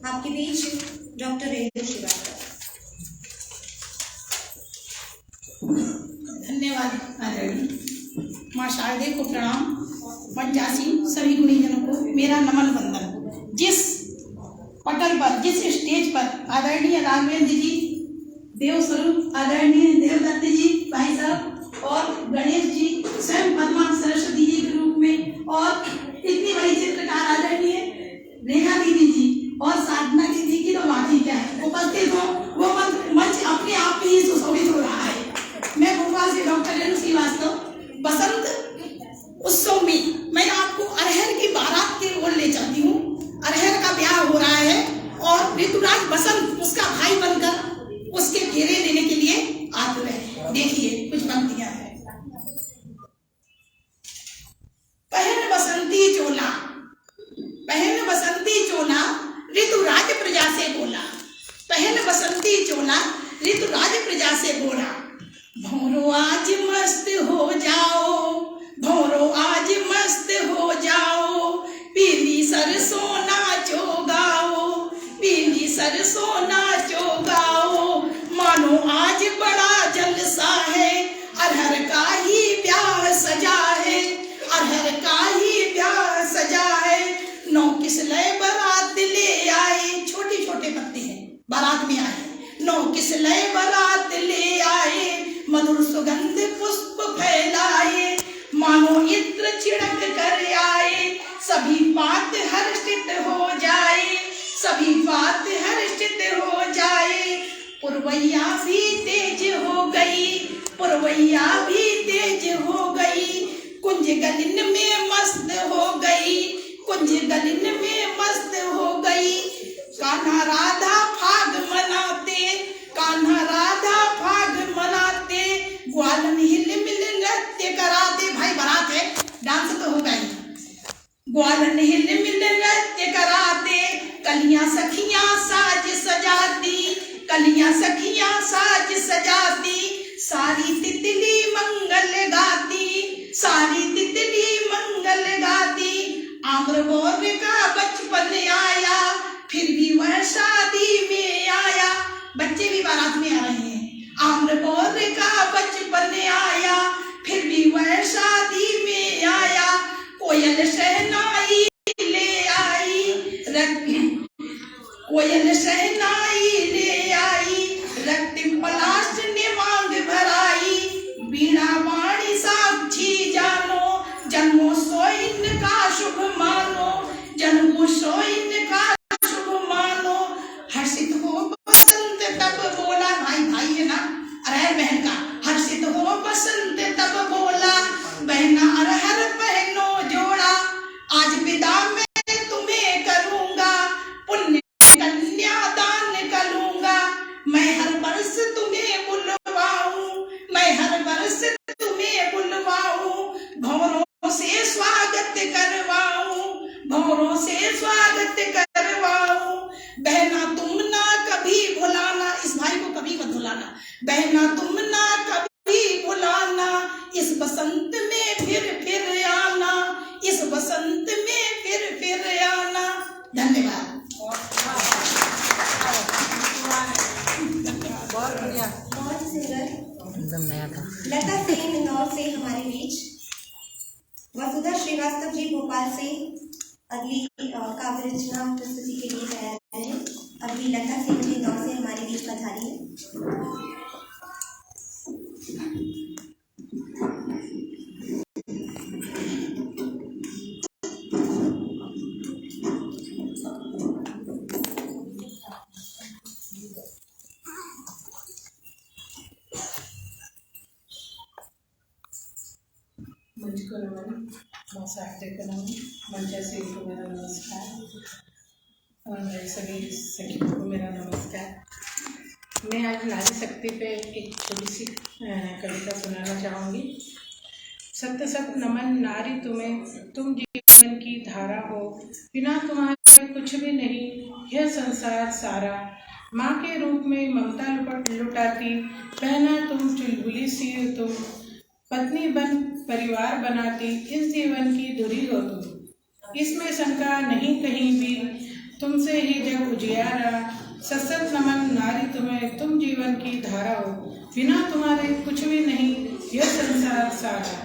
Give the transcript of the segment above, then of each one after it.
आपके बीच डॉक्टर रेणु श्रीवास्तव। धन्यवाद आदरणीय माँ शारदे को प्रणाम। पंचासी सभी गुणीजनों को मेरा नमन वंदन। जिस पटल पर, जिस स्टेज पर आदरणीय राघवेंद्र जी, देवस्वरूप आदरणीय देवदत्त जी भाई साहब और गणेश जी स्वयं पद्मा सरस्वती जी के रूप में और इतनी बड़ी चित्रकार आदरणीय रेखा दीदी जी और साधना दीदी की तो बात ही क्या है, उपस्थित हो वो मंच अपने आप में ही सुशोभित हो रहा है। मैं भोपाल से डॉक्टर रेणु श्रीवास्तव। बसंत उत्सव में मैं आपको अरहर की बारात की ओर ले जाती हूँ। अरहर का ब्याह हो रहा है और ऋतुराज बसंत उसका भाई बनकर उसके फेरे लेने के लिए आतुर है। देखिए कुछ पंक्तियां हैं। पहन बसंती चोला, पहन बसंती चोला ऋतुराज प्रजा से बोला। पहन बसंती चोला ऋतुराज प्रजा से बोला। भौरो आज मस्त हो जाओ, भौरो आज मस्त हो जाओ, पीली सरसों नाचो गाओ, पीली सरसों नाचो गाओ। मानो आज बड़ा जलसा है, अरहर का ही ब्याह सजा है, अरहर का ही ब्याह सजा है। नौ किसलय बारात ले आए, छोटे छोटे पत्ते हैं, बारात में आए। नौ किसलय बारात ले आए, मधुर सुगंध पुष्प फैलाए। मानो इत्र छिड़क कर आए, सभी बात हर्षित हो जाए, सभी बात हर्षित हो जाए। पुरवैया भी तेज हो गई, पुरवैया भी तेज हो गई, कुंज गलिन में मस्त हो गई, कुंज गलिन में मस्त हो गई। कान्हा राधा फाग मनाते, कान्हा राधा फाग मनाते, ग्वालन हिल मिल नृत्य कराते। भाई बारात है, डांस तो होगा ही। ग्वालन हिल मिल नृत्य कराते, कलियां सखियां साज सजाती, कलियां सखियां साज सजाती। सारी तितली मंगल गाती, सारी तितली मंगल गाती। आम्रमोर का बचपन आया, फिर भी वह शादी में आया। बच्चे भी बारात में आ रहे हैं। आम्रमोर का बचपन आया, फिर भी वह शादी में आया। कोयल शहनाई ले आई, कोयल शहनाई ले आई, रक्तिम पलाश ने मांग भराई। बीणा वाणी साक्षी जानो, जन्मों सो इनका शुभ मानो, जन्मों सो इनका शुभ मानो। हर्षित हो बसंत तब बोला, भाई भाई है ना अरहर बहन का। हर्षित हो बसंत तब बोला, बहना अरहर पहनो जोड़ा। आज विदा मैं तुम्हें करूंगा, पुण्य कन्यादान करूंगा। मैं हर वर्ष तुम्हें बुलवाऊं, मैं हर वर्ष तुम्हें बुलवाऊं। भौरों से स्वागत करवाऊं, भौरों से स्वागत करवाऊं। बहना तुम ना कभी भुलाना, इस भाई को कभी मत भुलाना। बहना तुम ना कभी भुलाना, इस बसंत में फिर आना, इस बसंत में फिर आना। धन्यवाद। बहुत बढ़िया, बहुत सुंदर। एकदम नया था। लता सेन इंदौर से हमारे बीच, वसुधा श्रीवास्तव जी भोपाल से अगली काव्य रचना प्रस्तुति के लिए तैयार है। अगली लता सेन जी इंदौर से हमारे बीच पधारी है। मंच को नमन, साहित्य को नमन, मंचासी को मेरा नमस्कार और मेरे सभी सखियों को मेरा नमस्कार। मैं आज नारी शक्ति पे एक छोटी सी कविता सुनाना चाहूँगी। सत्य सत नमन नारी तुम्हें, तुम जीवन की धारा हो, बिना तुम्हारे कुछ भी नहीं यह संसार सारा। माँ के रूप में ममता लुटाती, बहना तुम चुलबुली सी हो तुम, पत्नी बन परिवार बनाती, इस जीवन की धुरी हो तुम। इसमें शंका नहीं कहीं भी, तुमसे ही जग उजियारा। सशक्त नमन नारी तुम्हें, तुम जीवन की धारा हो, बिना तुम्हारे कुछ भी नहीं यह संसार सारा।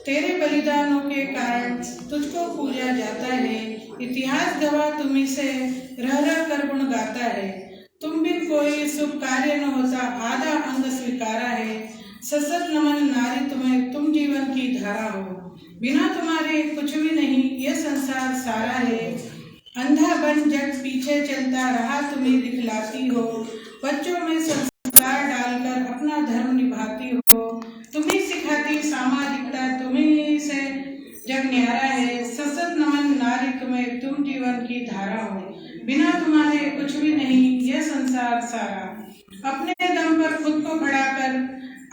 तेरे बलिदानों के कारण तुझको पूजा जाता है, इतिहास गवाह तुम्ही से रह रह कर गुण गाता है। तुम बिन कोई शुभ कार्य न होता, आधा अंग स्वीकारा है। सशक्त नमन नारी तुम्हें, तुम जीवन की धारा हो, बिना तुम्हारे कुछ भी नहीं यह संसार सारा है। अंधा बन जग पीछे चलता रहा, तुम्हें दिखलाती हो, बच्चों में संस्कार डालकर अपना धर्म निभाती हो। तुम्हें सिखाती सामाजिकता, तुम्हीं से जग न्यारा है। सशक्त नमन नारी तुम्हें, तुम जीवन की धारा हो, बिना तुम्हारे कुछ भी नहीं यह संसार सारा। अपने दम पर खुद को खड़ा कर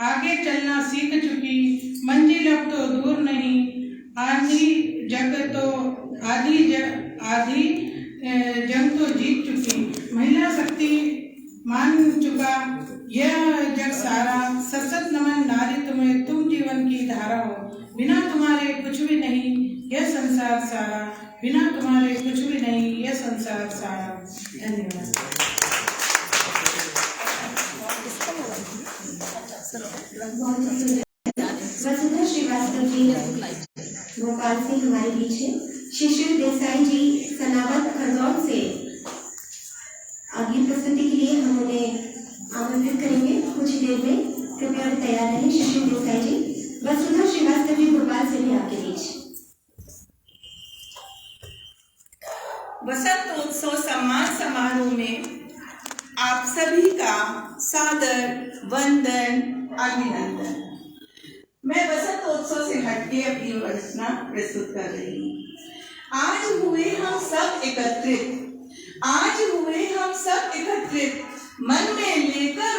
आगे चलना सीख चुकी, मंजिल अब तो दूर नहीं, आधी जंग तो जीत चुकी। महिला शक्ति मान चुका यह जग सारा। सशक्त नमन नारी तुम्हें, तुम जीवन की धारा हो, बिना तुम्हारे कुछ भी नहीं यह संसार सारा, बिना तुम्हारे कुछ भी नहीं यह संसार सारा। धन्यवाद। वसुधा श्रीवास्तव जी भोपाल से हमारे बीच है। शिशिर देसाई जी सनावत खरगोन से अगली प्रस्तुति के लिए हम उन्हें आमंत्रित करेंगे कुछ ही देर में। कृपया तैयार रहें। शिशिर देसाई जी। वसुधा श्रीवास्तव जी भोपाल से भी आपके बीच। वसंत उत्सव सम्मान समारोह में आप सभी का सादर वंदन अभिनंदन। मैं वसंत उत्सव से हटके अपनी रचना प्रस्तुत कर रही हूँ। आज हुए हम सब एकत्रित, मन में लेकर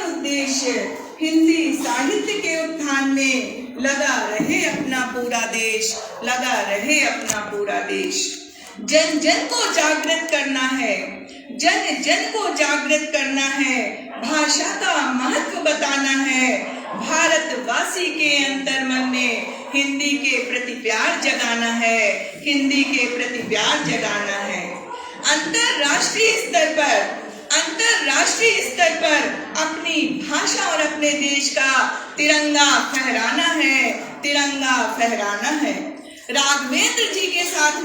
उद्देश्य, हिंदी साहित्य के उत्थान में लगा रहे अपना पूरा देश। जन जन को जागृत करना है, भाषा का महत्व बताना है, भारतवासी के अंतर मन में हिंदी के प्रति प्यार जगाना है। अंतरराष्ट्रीय स्तर पर अपनी भाषा और अपने देश का तिरंगा फहराना है। राघवेंद्र जी के साथ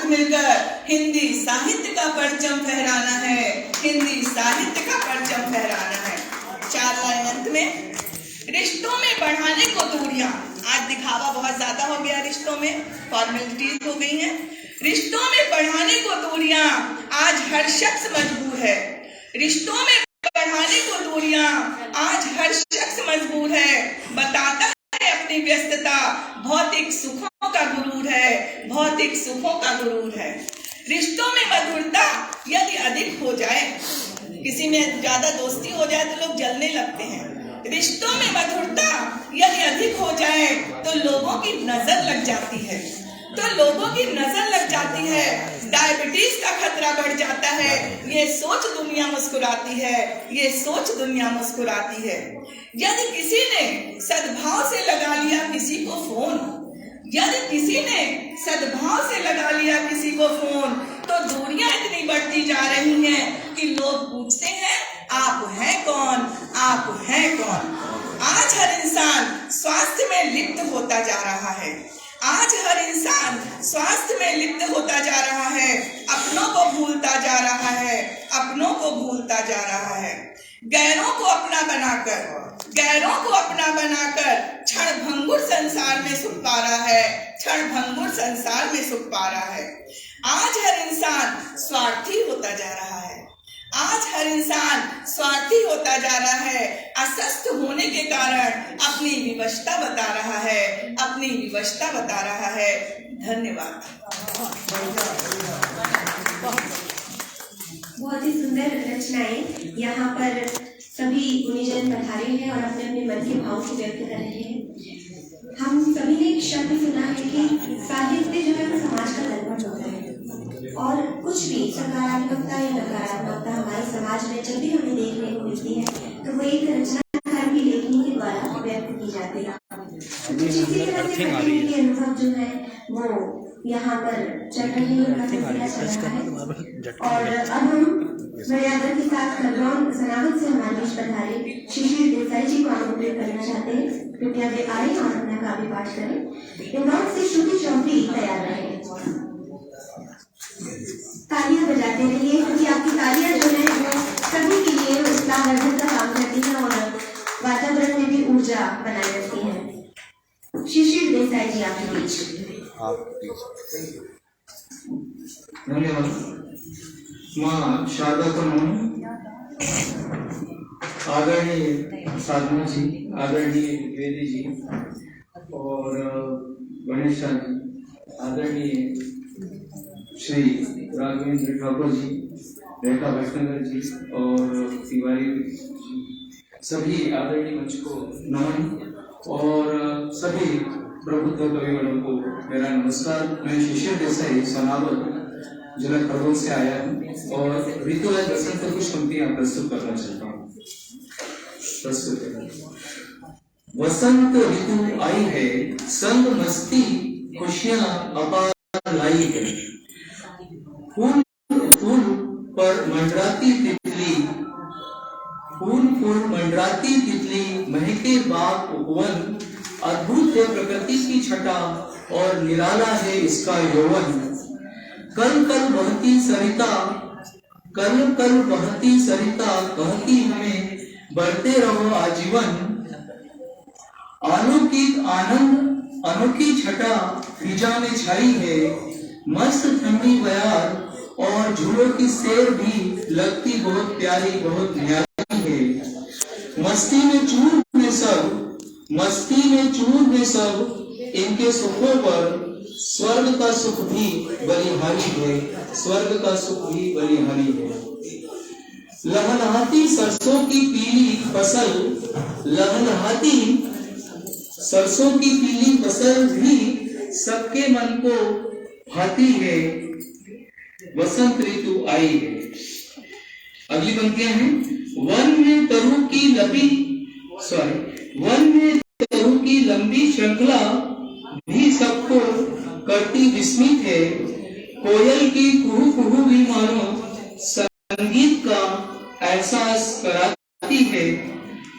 मिलकर हिंदी साहित्य का परचम फहराना है। 4 लाइन अंत में। रिश्तों में बढ़ाने को दूरियां, आज दिखावा बहुत ज्यादा हो गया, रिश्तों में फॉर्मेलिटीज हो गई हैं। रिश्तों में बढ़ाने को दूरियां, आज हर शख्स मजबूर है, बताता है अपनी व्यस्तता, भौतिक सुखों का गुरूर है। रिश्तों में मधुरता यदि अधिक हो जाए, किसी में ज्यादा दोस्ती हो जाए तो लोग जलने लगते हैं। रिश्तों में मधुरता यदि अधिक हो जाए तो लोगों की नजर लग जाती है, डायबिटीज का खतरा बढ़ जाता है। ये सोच दुनिया मुस्कुराती है। यदि किसी ने सद्भाव से लगा लिया किसी को फोन, तो दूरियां इतनी बढ़ती जा रही हैं कि लोग पूछते हैं आप हैं कौन। आज हर इंसान स्वास्थ्य में लिप्त होता जा रहा है, अपनों को भूलता जा रहा है। गैरों को अपना बनाकर क्षणभंगुर संसार में सुख पा रहा है। आज हर इंसान स्वार्थी होता जा रहा है। अस्वस्थ होने के कारण अपनी विवशता बता रहा है। धन्यवाद। बहुत ही सुंदर रचनाएं यहाँ पर सभी गुणीजन पधारे हैं और अपने अपने मन के भाव को व्यक्त कर रहे हैं। हम सभी ने एक शब्द सुना है कि साहित्य जो है वो समाज का दर्पण होता है, और कुछ भी सकारात्मकता या नकारात्मकता हमारे समाज में जब भी हमें देखने को मिलती है तो वो एक रचनाकार की लेखनी के द्वारा व्यक्त की जाती है। कुछ इसी तरह से के अनुभव जो है वो यहाँ पर चल रही है, का सिलसिला चल रहा है। और अब हम बड़े आदर के साथ खरगोन सनावत से हमारे बीच पधारे शिशिर देसाई जी को आमंत्रित करना चाहते हैं। कृपया वे आए और अपना काव्य पाठ करें। इंदौर से श्रुति चौधरी तैयार रहे। तालियां बजाते रहिए, क्योंकि आपकी तालियां जो है वो सभी के लिए उत्साहवर्धक का काम करती हैं और वातावरण में भी ऊर्जा बनाए रखती हैं। शिशिर देसाई जी आपके बीच। धन्यवाद। माँ शारदा का नमन। आदरणीय साधना जी, आदरणीय द्विवेदी जी और गणेशा जी, आदरणीय श्री राघवेंद्र ठाकुर जी, रेखा भटनगर जी और तिवारी जी, सभी आदरणीय मंच को नमन और सभी प्रबुद्ध कविगणों को मेरा नमस्कार। मैं शिशिर देसाई सनावत जिला खरगोन से आया हूँ और ऋतुराज बसंत की कुछ पंक्तियां प्रस्तुत करना चाहता हूँ। वसंत ऋतु आई है, संग मस्ती खुशियां अपार लाई है। फूल फूल पर मंडराती तितली, फूल फूल मंडराती तितली, महके बाग उपवन। अद्भुत है प्रकृति की छटा और निराला है इसका यौवन। कल कल बहती सरिता, कल कल बहती सरिता कहती हमें बढ़ते रहो आजीवन। अलौकिक आनंद अनोखी छटा फिजा में छाई है। मस्त ठंडी बयार और झूलों की सैर भी लगती बहुत प्यारी, बहुत न्यारी है। मस्ती में चूर में सब, मस्ती में चूर में सब, इनके सुखों पर स्वर्ग का सुख भी बलिहारी है, स्वर्ग का सुख भी बलिहारी है। लहलहाती सरसों की पीली फसल, लहलहाती सरसों की पीली फसल भी सबके मन को भाती है। वसंत ऋतु आई है। अगली पंक्तियां हैं। वन में तरु की लंबी वन में तरु की लंबी श्रृंखला भी सबको करती विस्मित है। कोयल की कुहू कुहू भी मानो संगीत का एहसास कराती है।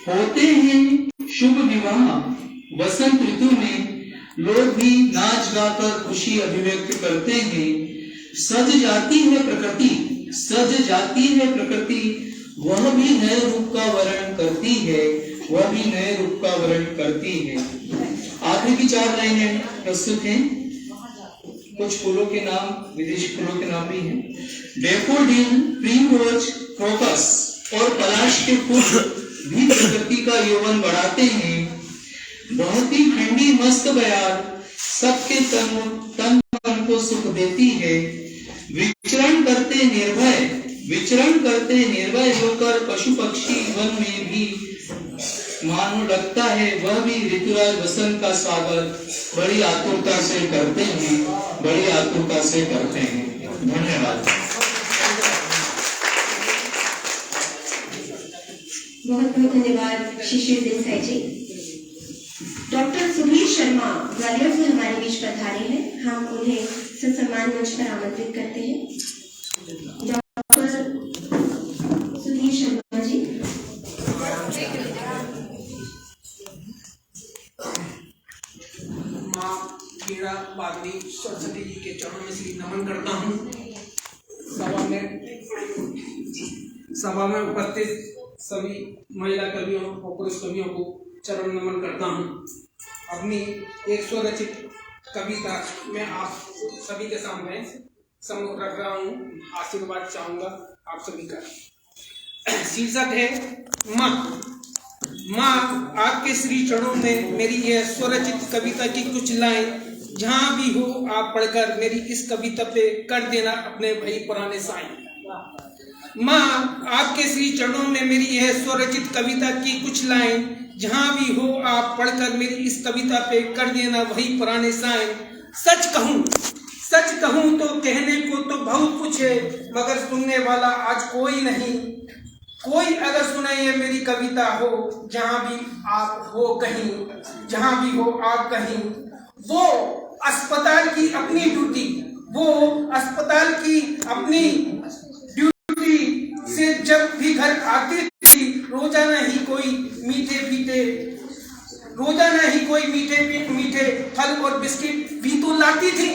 होते हैं शुभ विवाह वसंत ऋतु में, लोग भी नाच गाकर खुशी अभिव्यक्त करते हैं। सज जाती है प्रकृति, सज जाती है प्रकृति, वह भी नए रूप का वर्णन करती है, वह भी नए रूप का वर्णन करती है। आखिरी की 4 लाइनें प्रस्तुत हैं। कुछ फूलों के नाम विदेशी फूलों के नाम भी हैं। डैफोडिल, प्रिमरोज, क्रोकस और पलाश के फूल भी प्रकृति का यौवन बढ़ाते हैं। बहुत ही ठंडी मस्त बयार सबके तन मन को सुख देती है। विचरण करते निर्भय होकर पशु पक्षी वन में भी मानो लगता है, वह भी ऋतुराज वसंत का स्वागत बड़ी आतुरता से करते हैं, बड़ी आतुरता से करते हैं। धन्यवाद। बहुत बहुत धन्यवाद शिशिर देसाई जी। डॉक्टर सुधीर शर्मा ग्वालियर से हमारे बीच पधारे हैं। हम उन्हें सत्सम्मान मंच पर आमंत्रित करते हैं। डॉक्टर सुधीर शर्मा जी। माँ वीणा वाग्मी सरस्वती जी के चरणों में श्री नमन करता हूँ। सभा में उपस्थित सभी महिला कवियों और पुरुष कवियों को चरण नमन करता हूँ। अपनी एक स्वरचित कविता मैं आप सभी के सामने समूह रख रहा हूँ। आशीर्वाद चाहूंगा आप सभी का। शीर्षक है माँ। माँ, आपके श्री चरणों में मेरी यह स्वरचित कविता की कुछ लाइन, जहाँ भी हो आप पढ़कर मेरी इस कविता पे कर देना अपने भाई पुराने साईं। माँ, आपके श्री चरणों में मेरी यह स्वरचित कविता की कुछ लाइन, जहाँ भी हो आप पढ़कर मेरी इस कविता पे कर देना वही पुराने साईं। सच कहूँ तो कहने को तो बहुत कुछ है, मगर सुनने वाला आज कोई नहीं। कोई अगर सुने ये मेरी कविता हो, जहाँ भी आप हो कहीं, जहाँ भी हो आप कहीं, वो अस्पताल की अपनी ड्यूटी, वो अस्पताल की अपनी ड्यूटी से जब भी घर आती थी, रोजाना ही कोई मीठे फल और बिस्किट भी तो लाती थी।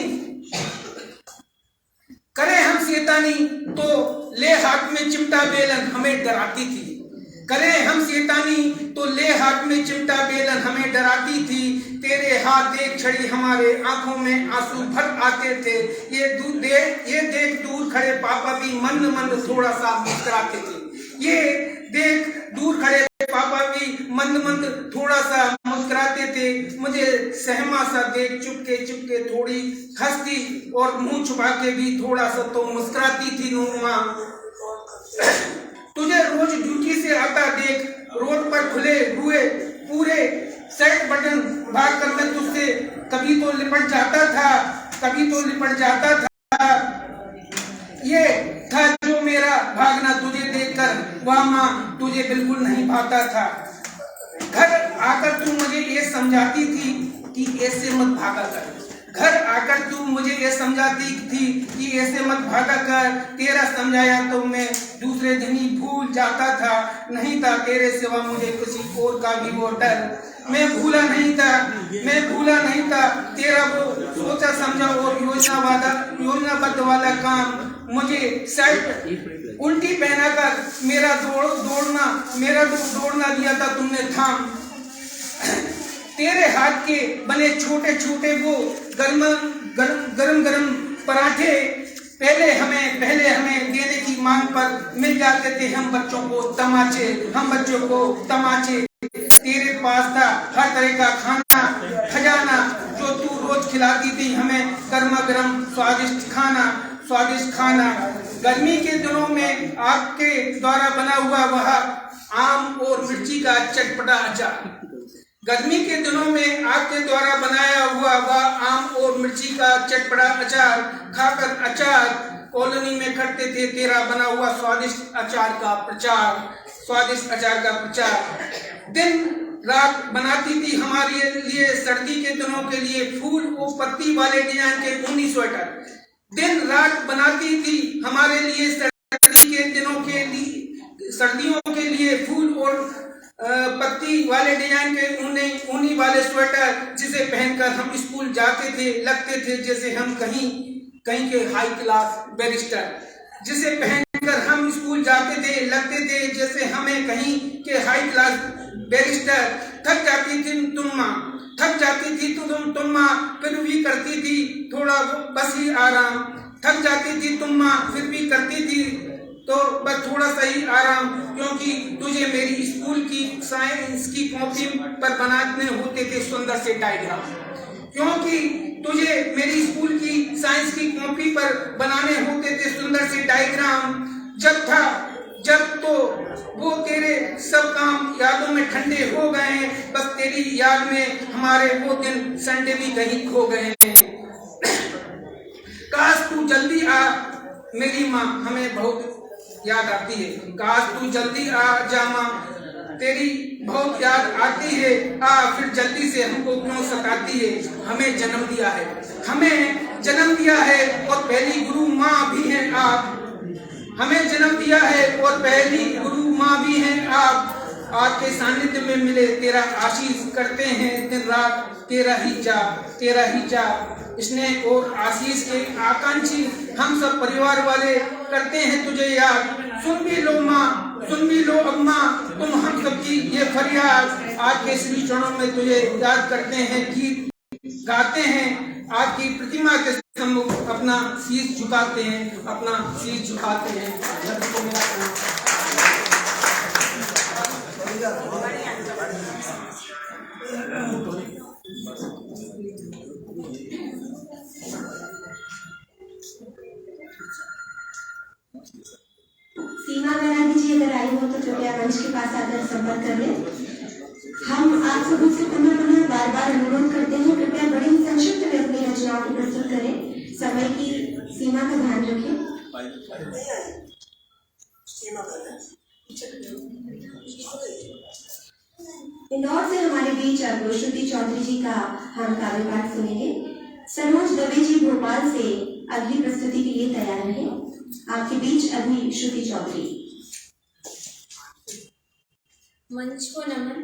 करे हम शैतानी तो ले हाथ में चिमटा बेलन हमें डराती थी। करे हम शैतानी तो ले हाथ में चिमटा बेलन हमें डराती थी। तेरे हाथ देख छड़ी हमारे आंखों में आंसू भर आते थे। ये देख दूर खड़े पापा भी मंद थोड़ा सा मुस्कुराते थे। ये देख दूर खड़े पापा भी मंद थोड़ा सा मुस्कुराते थे। मुझे सहमा सा देख चुपके थोड़ी हंसती और मुंह छुपा के भी थोड़ा सा तो मुस्कुराती थी नूरमा। तुझे रोज ड्यूटी से आता देख रोड पर खुले हुए पूरे सेट बटन भाग कर मैं तुझसे कभी तो लिपट जाता था। ये था जो मेरा भागना तुझे देखकर, वह माँ तुझे बिल्कुल नहीं भाता था। घर आकर तू मुझे ये समझाती थी कि ऐसे मत भागा कर। घर आकर तू मुझे ये समझाती थी कि ऐसे मत भागा कर। तेरा समझाया तो मैं दूसरे दिन ही भूल जाता था। नहीं था तेरे सिवा मुझे किसी और का भी वो डर। मैं भूला नहीं था तेरा वो सोचा समझा और योजनाबद्ध वाला काम। मुझे शर्ट उल्टी पहनाकर मेरा दौड़ना दिया था तुमने थाम। तेरे हाथ के बने छोटे वो गरम पराठे पहले हमें देने की मांग पर मिल जाते थे हम बच्चों को तमाचे। तेरे पास था हर तरह का खाना खजाना जो तू रोज खिलाती थी हमें गर्मा गर्म स्वादिष्ट खाना। गर्मी के दिनों में आपके द्वारा बना हुआ वह आम और मिर्ची का चटपटा अचार। गर्मी के दिनों में आपके द्वारा बनाया हुआ वह आम और मिर्ची का चटपटा अचार खाकर अचार कॉलोनी में करते थे तेरा बना हुआ स्वादिष्ट अचार का प्रचार। दिन रात बनाती थी हमारे लिए सर्दी के दिनों के लिए फूल और पत्ती वाले डिजाइन के ऊनी स्वेटर। दिन रात बनाती थी हमारे लिए सर्दियों के लिए फूल और पत्ती वाले डिजाइन के ऊनी वाले स्वेटर, जिसे पहनकर हम स्कूल जाते थे। लगते थे जैसे हम कहीं के हाई क्लास बैरिस्टर। जिसे पहनकर हम स्कूल जाते थे लगते थे जैसे हमें कहीं के हाई क्लास बैरिस्टर। थक जाती थी तुम माँ फिर भी करती थी थोड़ा बस ही आराम। थक जाती थी तुम माँ फिर भी करती थी तो बस थोड़ा सा ही आराम। क्योंकि तुझे मेरी स्कूल की साइंस की कॉपी पर बनाने होते थे सुंदर से डायग्राम। क्योंकि तुझे मेरी स्कूल की साइंस की कॉपी पर बनाने होते थे सुंदर से डायग्राम। जब तो वो तेरे सब काम यादों में ठंडे हो गए हैं। बस तेरी याद में हमारे वो दिन संडे भी कहीं खो गए हैं। काश तू जल्दी आ मेरी माँ, हमें बहुत याद आती है। काश तू जल्दी आ जा माँ, तेरी बहुत याद आती है। फिर जल्दी से हमको क्यों सताती है। हमें जन्म दिया है और पहली गुरु माँ भी हैं आप। हमें जन्म दिया है और पहली गुरु माँ भी हैं आप। आपके सानिध्य में मिले तेरा आशीष करते हैं दिन रात तेरा ही जाप। स्नेह और आशीष के आकांक्षी हम सब परिवार वाले करते हैं तुझे याद। सुन भी लो माँ, सुन भी लो अम्मा, तुम हम सबकी ये फरियाद। आपके श्री चरणों में तुझे याद करते हैं, गीत गाते हैं। आपकी प्रतिमा के सम्मुख अपना शीश झुकाते हैं, अपना शीश झुकाते हैं। सीमा बनानी जी अगर आई हो तो कृपया मंच के पास आकर संपर्क कर लें। हम आप सभी से पुनः बार अनुरोध करते हैं, कृपया बड़े ही संक्षिप्त में अपनी रचनाओं को प्रस्तुत करें। समय की सीमा का ध्यान रखें। इंदौर से हमारे बीच श्रुति चौधरी जी का हम काव्य पाठ सुनेंगे। सरोज दवे जी भोपाल से अगली प्रस्तुति के लिए तैयार रहे। आपके बीच अभी श्रुति चौधरी। मंच को नमन,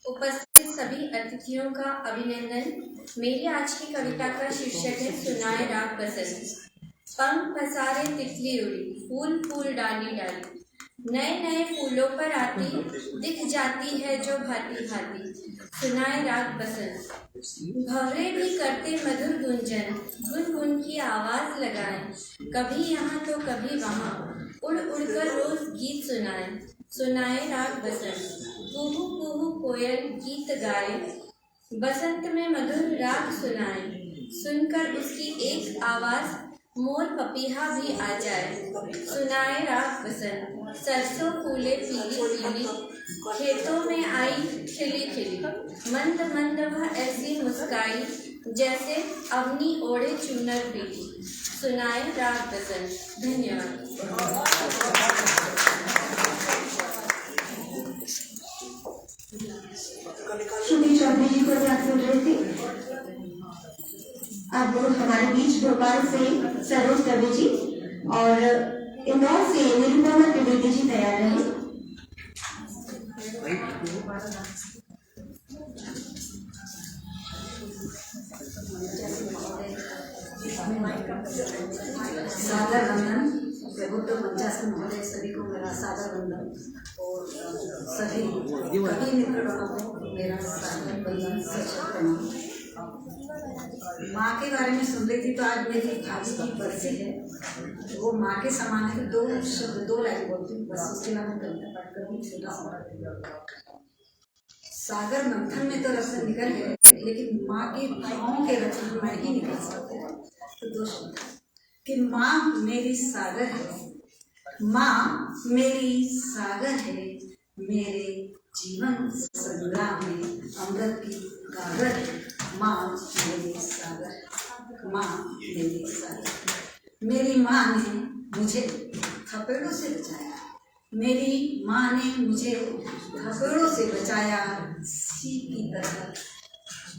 उपस्थित सभी अतिथियों का अभिनंदन। मेरी आज की कविता का शीर्षक है सुनाए राग बसंत। पंख पसारे तितली उड़ी, फूल फूल डाली डाली, नए नए फूलों पर आती, दिख जाती है जो भांति भांति, सुनाए राग बसंत। भंवरे भी करते मधुर गुंजन, गुन गुन की आवाज लगाएं, कभी यहाँ तो कभी वहाँ, उड़ उड़ कर रोज गीत सुनाएं, सुनाए राग बसंत। कुहू कुहू कोयल गीत गाए, बसंत में मधुर राग सुनाए, सुनकर उसकी एक आवाज मोर पपीहा भी आ जाए, सुनाए राग बसंत। सरसों फूले पीली पीली, खेतों में आई खिली खिली, मंद मंद वह ऐसी मुस्काई, जैसे अवनी ओढ़े चूनर पीली, सुनाए राग बसंत। धन्यवाद। श्रुति चौधरी जी को आप सुन रहे थे। अब हमारे बीच भोपाल से सरोज दवे जी और इंदौर से निरुपमा त्रिवेदी जी तैयार रहे। सादर वंदन। प्रभुत्व मंचासन महोदय सभी को मेरा सादर वंदन और सभी कवि मित्रगणों को मेरा सादर वंदन सच्चा प्रणाम। माँ के बारे में सुन रही थी तो आज मेरी भाभी की बरसी है, वो माँ के समान है। दो शब्द दो लाइन बोलती हूँ बस, उसके बाद मैं कविता पाठ करूँ। छोटा सा सागर मंथन में तो रत्न निकल गए, लेकिन माँ के पाँव के रत्न नहीं निकल सकते। तो दो शब्द कि माँ मेरी सागर है, माँ मेरी सागर है, मेरे जीवन संग्राम में अमृत की गागर है। माँ मेरी सागर, माँ मेरी सागर। मेरी माँ ने मुझे थपेड़ों से बचाया, मेरी माँ ने मुझे थपेड़ों से बचाया, सीप की तरह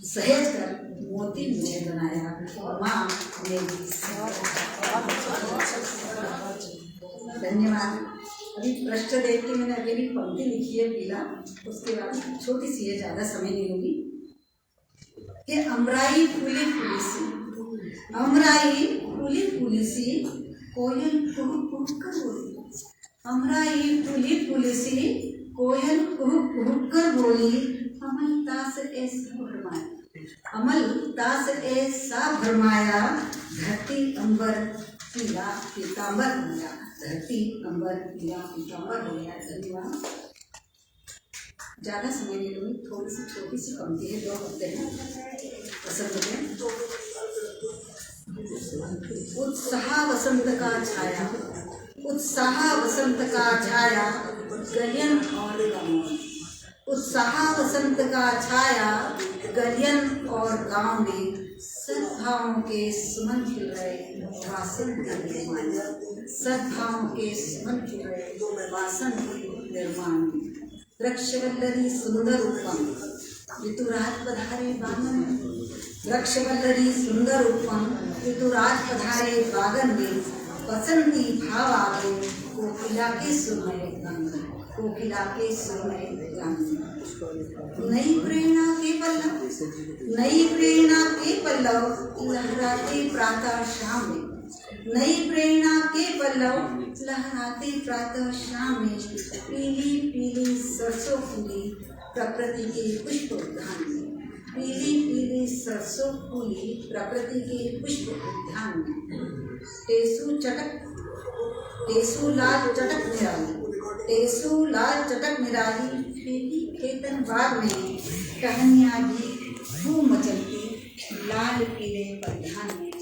सहेज कर मोती मुझे बनाया। माँ मेरी सागर। धन्यवाद। अभी पृष्ठ देख के मैंने अगली पंक्ति लिखी है पीला, उसके बाद छोटी सी है, ज़्यादा समय नहीं लूँगी। कि अमराई फूली फूली सी, अमराई फूली फूली सी, कोयल कुहुक कुहुक कर बोली। अमराई फूली फूली सी, कोयल कुहुक कुहुक कर बोली। अमलता से ऐसा भरमाया, अमलता से ऐसा भरमाया, धरती अंबर पीला पीतांबर हो गया, धरती अंबर पीला पीतांबर हो गया। धन्यवाद। ज़्यादा समय नहीं लूँगी, थोड़ी सी छोटी सी पंक्ति है, 2 हफ्ते हैं पसंद में। उत्साह वसंत का छाया, उत्साह वसंत का छाया, गलियन और गाँव। उत्साह वसंत का छाया, गलियन और गाँव में सद्भावों के सुमन खिल रहे, वासन के निर्माण। सद्भावों के सुमन खिल रहे, वासन के निर्माण। वृक्षवल्लरी सुंदर रूपम, ऋतुराज पधारे बागन में। वृक्षवल्लरी सुंदर रूपम, ऋतुराज पधारे बागन में। बसंती भाव आगे, कोकिला के सुर में गान, कोकिला के सुर में गान। नई प्रेरणा के पल्लव, नई प्रेरणा के पल्लव लहराते प्रातः शाम में। नई प्रेरणा के पल्लव लहराते प्रातः शाम में। पीली पीली सरसों फूली, प्रकृति के पुष्प उद्यान में। पीली पीली सरसों फूली, प्रकृति के पुष्प उद्यान में। टेसू चटक, टेसू लाल चटक निराली, टेसू लाल चटक निराली, फेंकी खेतन बाग में। टहनियाँ भी धूम मचलती, लाल पीले परिधान में।